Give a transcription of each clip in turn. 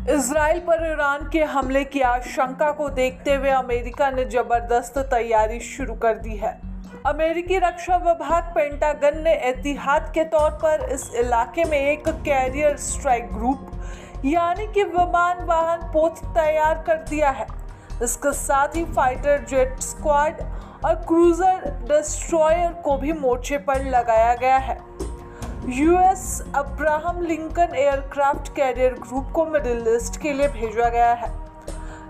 Israel पर Iran के हमले की आशंका को देखते हुए अमेरिका ने जबरदस्त तैयारी शुरू कर दी है। अमेरिकी रक्षा विभाग पेंटागन ने एहतियात के तौर पर इस इलाके में एक कैरियर स्ट्राइक ग्रुप यानी कि विमान वाहन पोत तैयार कर दिया है। इसके साथ ही फाइटर जेट स्क्वाड और क्रूजर डिस्ट्रॉयर को भी मोर्चे पर लगाया गया है। US Abraham Lincoln aircraft carrier group को मिडिल ईस्ट के लिए भेजा गया है।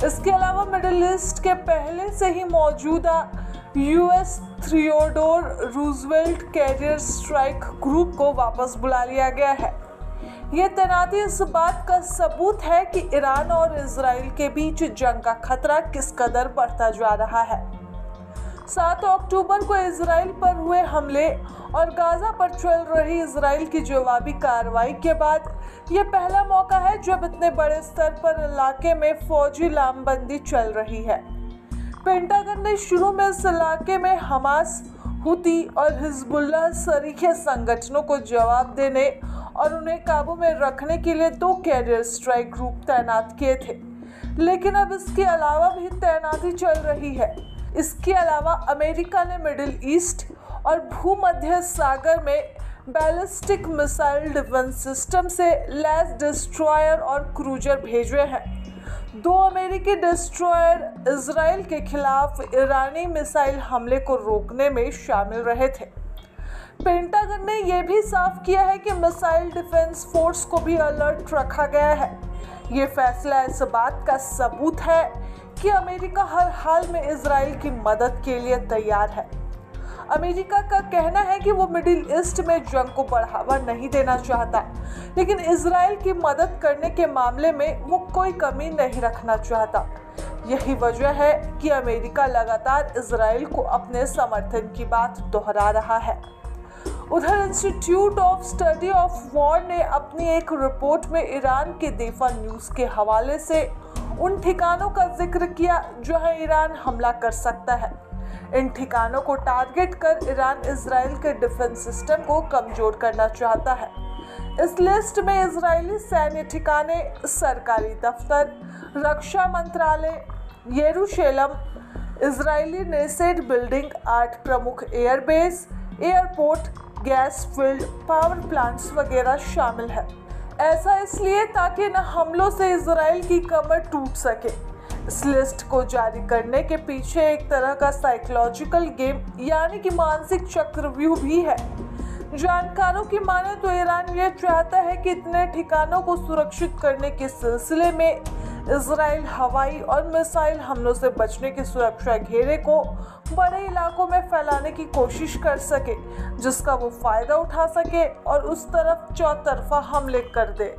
इसके अलावा मिडिल ईस्ट के पहले से ही मौजूदा US Theodore Roosevelt carrier strike group को वापस बुला लिया गया है। ये तैनाती इस बात का सबूत है कि ईरान और इजराइल के बीच जंग का खतरा किस कदर बढ़ता जा रहा है। 7 अक्टूबर को इजराइल पर हुए हमले और गाजा पर चल रही इजराइल की जवाबी कार्रवाई के बाद ये पहला मौका है जब इतने बड़े स्तर पर इलाके में फौजी लामबंदी चल रही है। पेंटागन ने शुरू में इस इलाके में हमास, हुती और हिजबुल्लाह सरीखे संगठनों को जवाब देने और उन्हें काबू में रखने के लिए 2 कैरियर स्ट्राइक ग्रुप तैनात किए थे, लेकिन अब इसके अलावा भी तैनाती चल रही है। इसके अलावा अमेरिका ने मिडिल ईस्ट और भूमध्य सागर में बैलिस्टिक मिसाइल डिफेंस सिस्टम से लैस डिस्ट्रॉयर और क्रूजर भेजे हैं। 2 अमेरिकी डिस्ट्रॉयर इजराइल के खिलाफ ईरानी मिसाइल हमले को रोकने में शामिल रहे थे। पेंटागन ने यह भी साफ किया है कि मिसाइल डिफेंस फोर्स को भी अलर्ट रखा गया है। ये फैसला इस बात का सबूत है कि अमेरिका हर हाल में इजराइल की मदद के लिए तैयार है। अमेरिका का कहना है कि वो मिडिल ईस्ट में जंग को बढ़ावा नहीं देना चाहता, लेकिन इजराइल की मदद करने के मामले में वो कोई कमी नहीं रखना चाहता। यही वजह है कि अमेरिका लगातार इजराइल को अपने समर्थन की बात दोहरा रहा है। उधर institute of study of war ने अपनी एक रिपोर्ट में ईरान के देफा न्यूज के हवाले से उन ठिकानों का जिक्र किया जहां ईरान हमला कर सकता है। इन ठिकानों को टारगेट कर ईरान इजराइल के डिफेंस सिस्टम को कमजोर करना चाहता है। इस लिस्ट में इजरायली सैन्य ठिकाने, सरकारी दफ्तर, रक्षा मंत्रालय, यरूशलेम, इजरायली नेसेड बिल्डिंग, 8 प्रमुख airbase, airport, gas field, power plants वगैरह शामिल है। ऐसा इसलिए ताकि न हमलों से इजराइल की कमर टूट सके। इस लिस्ट को जारी करने के पीछे एक तरह का साइकोलॉजिकल गेम यानी कि मानसिक चक्रव्यूह भी है। जानकारों की माने तो ईरान ये चाहता है कि इतने ठिकानों को सुरक्षित करने के सिलसिले में इजराइल हवाई और मिसाइल हमलों से बचने के सुरक्षा घेरे को बड़े इलाकों में फैलाने की कोशिश कर सके, जिसका वो फायदा उठा सके और उस तरफ चौतरफा हमले कर दे।